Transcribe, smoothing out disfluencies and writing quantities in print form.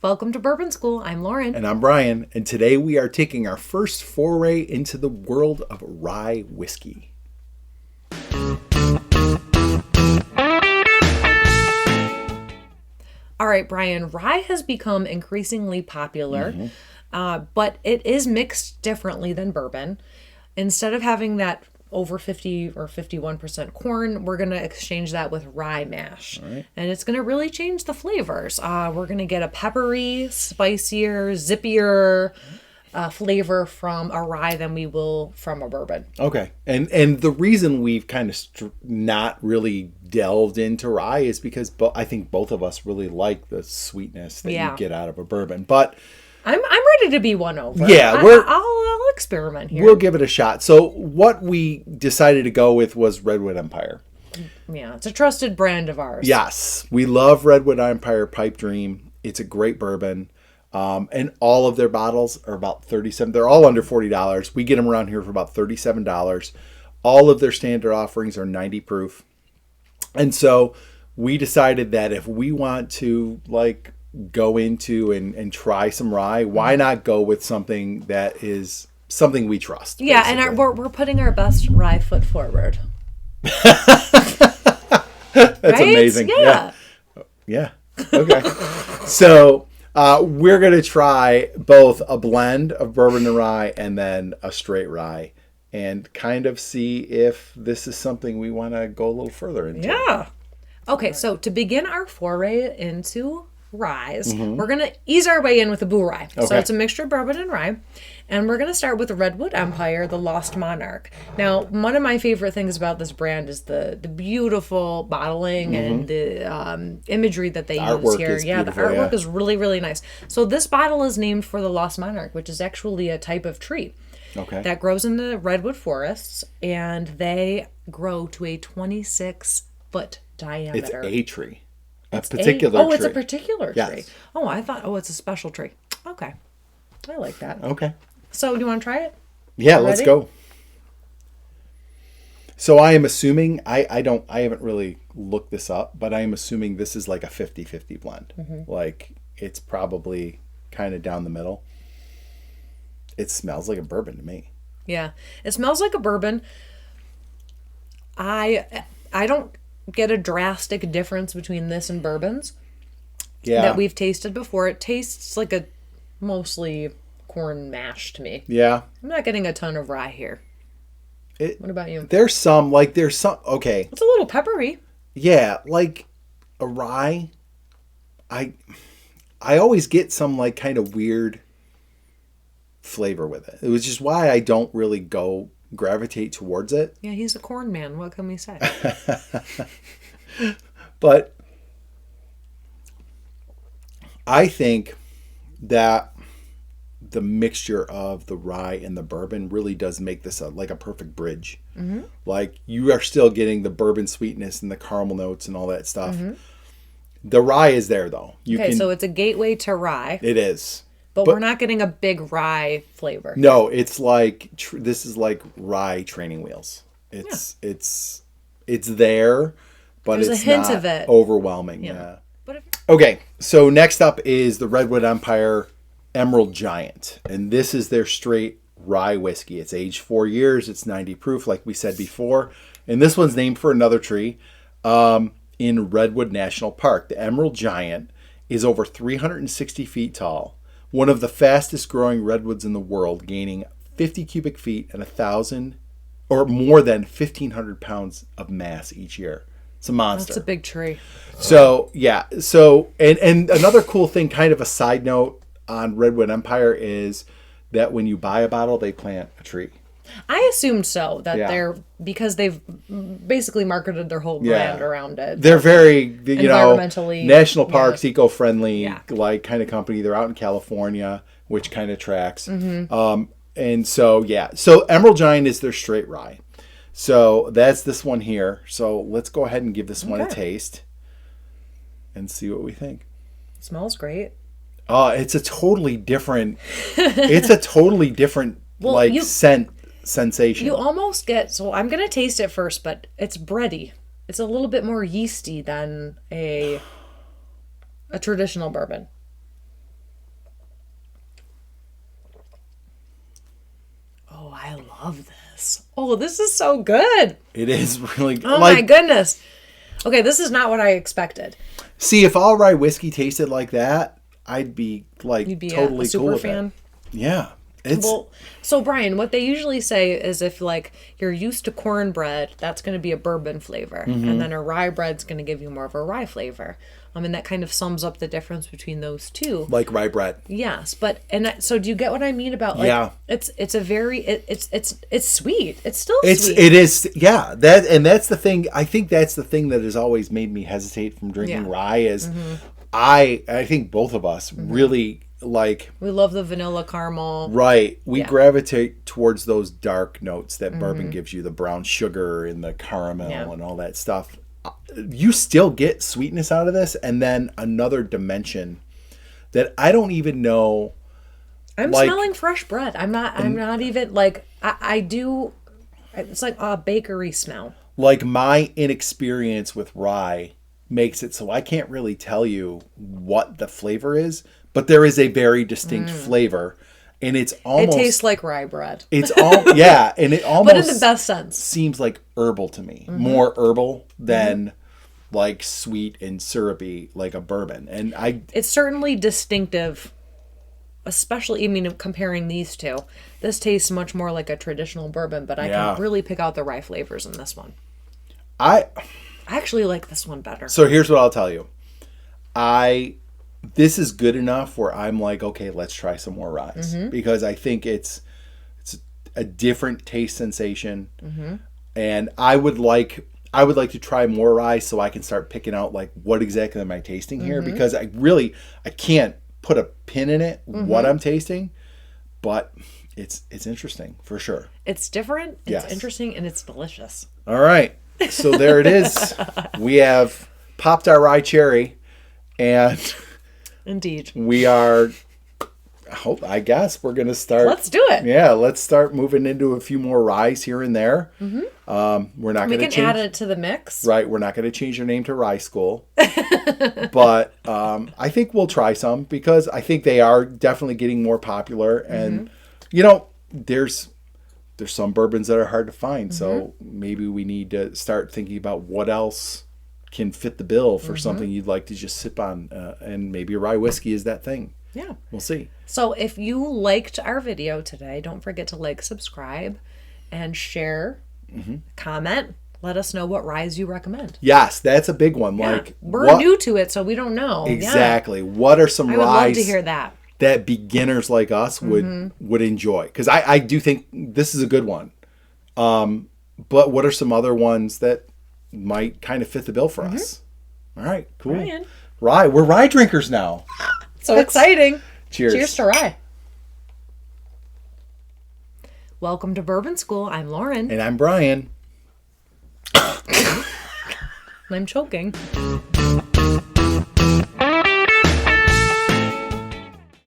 Welcome to Bourbon School. I'm Lauren. And I'm Brian, and today we are taking our first foray into the world of rye whiskey. All right, Brian, rye has become increasingly popular, but it is mixed differently than bourbon. Instead of having that over 50 or 51% corn, we're going to exchange that with rye mash. Right. And it's going to really change the flavors. We're going to get a peppery, spicier, zippier flavor from a rye than we will from a bourbon. Okay. And the reason we've kind of not really delved into rye is because I think both of us really like the sweetness that you get out of a bourbon. But I'm ready to be won over. Yeah, I'll experiment here. We'll give it a shot. So what we decided to go with was Redwood Empire. Yeah, it's a trusted brand of ours. Yes, we love Redwood Empire Pipe Dream. It's a great bourbon. And all of their bottles are about $37. They're all under $40. We get them around here for about $37. All of their standard offerings are 90 proof. And so we decided that if we want to go into and try some rye, why not go with something that is something we trust? Yeah, basically. And we're putting our best rye foot forward. That's right? Amazing. Yeah. Okay. So we're going to try both a blend of bourbon and rye and then a straight rye and kind of see if this is something we want to go a little further into. Yeah. Okay, so to begin our foray into ryes, we're going to ease our way in with the BOURBON rye. Okay. So it's a mixture of bourbon and rye. And we're going to start with the Redwood Empire, the Lost Monarch. Now, one of my favorite things about this brand is the beautiful bottling and the imagery that they use here. Yeah, the artwork is really, really nice. So this bottle is named for the Lost Monarch, which is actually a type of tree that grows in the redwood forests. And they grow to a 26-foot diameter. It's a tree. It's a particular tree. It's a particular tree. Yes. Oh, I thought, it's a special tree. Okay. I like that. Okay. So, do you want to try it? Yeah, let's go. So, I am assuming, I haven't really looked this up, but I am assuming this is like a 50-50 blend. Like, it's probably kind of down the middle. It smells like a bourbon to me. Yeah. It smells like a bourbon. I don't get a drastic difference between this and bourbons that we've tasted before. It tastes like a mostly corn mash to me. Yeah. I'm not getting a ton of rye here. What about you? There's some, okay. It's a little peppery. Yeah, like a rye. I always get some kind of weird flavor with it. It was just why I don't really gravitate towards it. Yeah, he's a corn man. What can we say? But I think that the mixture of the rye and the bourbon really does make this a perfect bridge. Like, you are still getting the bourbon sweetness and the caramel notes and all that stuff. The rye is there, though. So it's a gateway to rye. It is. But we're not getting a big rye flavor. No, it's this is like rye training wheels. It's there, but there's it's a hint not of it. Overwhelming. Yeah. But Okay, so next up is the Redwood Empire Emerald Giant, and this is their straight rye whiskey. It's aged 4 years. It's 90 proof, like we said before, and this one's named for another tree in Redwood National Park. The Emerald Giant is over 360 feet tall. One of the fastest growing redwoods in the world, gaining 50 cubic feet and 1,000 or more than 1,500 pounds of mass each year. It's a monster. That's a big tree. So, yeah. So, and another cool thing, kind of a side note on Redwood Empire, is that when you buy a bottle, they plant a tree. I assumed so, that because they've basically marketed their whole brand around it. They're very, environmentally, national parks, eco-friendly, kind of company. They're out in California, which kind of tracks. And so, so Emerald Giant is their straight rye. So that's this one here. So let's go ahead and give this one a taste and see what we think. It smells great. It's a totally different, scent sensation. You almost get, so I'm going to taste it first, but it's bready. It's a little bit more yeasty than a traditional bourbon. Oh, I love this. Oh, this is so good. It is really good. Oh my goodness. Okay, this is not what I expected. See, if all rye whiskey tasted like that, I'd be like You'd be totally a super cool with fan. it. Yeah. It's Well, so Brian, what they usually say is if like you're used to cornbread, that's going to be a bourbon flavor, and then a rye bread's going to give you more of a rye flavor. And that kind of sums up the difference between those two. like rye bread. Yes, so do you get what I mean about like? Yeah. It's a very it's sweet. It's still It's sweet. it is yeah, that's the thing. I think that's the thing that has always made me hesitate from drinking rye is I think both of us really like We love the vanilla caramel. right. We gravitate towards those dark notes that bourbon gives you, the brown sugar and the caramel and all that stuff. You still get sweetness out of this, and then another dimension that I don't even know. I'm smelling fresh bread. I'm not even like I do. It's like a bakery smell. Like my inexperience with rye makes it so I can't really tell you what the flavor is, but there is a very distinct flavor, and it's almost It tastes like rye bread. it's all and it almost But in the best sense. seems like herbal to me, more herbal than like sweet and syrupy like a bourbon. And It's certainly distinctive, especially, I mean, comparing these two. This tastes much more like a traditional bourbon, but I can really pick out the rye flavors in this one. I actually like this one better. So here's what I'll tell you. This is good enough where I'm like, okay, let's try some more ryes because I think it's a different taste sensation, and I would like to try more rye so I can start picking out like what exactly am I tasting here because I can't put a pin in it what I'm tasting, but it's interesting for sure. It's different, it's interesting, and it's delicious. All right. So there it is. We have popped our rye cherry, and Indeed. we are, I guess we're going to start. Let's do it. Yeah, let's start moving into a few more ryes here and there. We're not going to change. We can add it to the mix. Right, we're not going to change your name to Rye School. But I think we'll try some because I think they are definitely getting more popular. And, there's some bourbons that are hard to find. So maybe we need to start thinking about what else can fit the bill for something you'd like to just sip on. And maybe rye whiskey is that thing. Yeah. We'll see. So if you liked our video today, don't forget to like, subscribe, and share, comment. Let us know what ryes you recommend. Yes, that's a big one. Yeah. Like We're new to it, so we don't know. Exactly. Yeah. What are some I would ryes love to hear that beginners like us would enjoy? Because I do think this is a good one. But what are some other ones that might kind of fit the bill for us? All right, cool. Ryan. Rye. We're rye drinkers now. So exciting. Cheers. Cheers to rye. Welcome to Bourbon School. I'm Lauren. And I'm Brian. And I'm choking.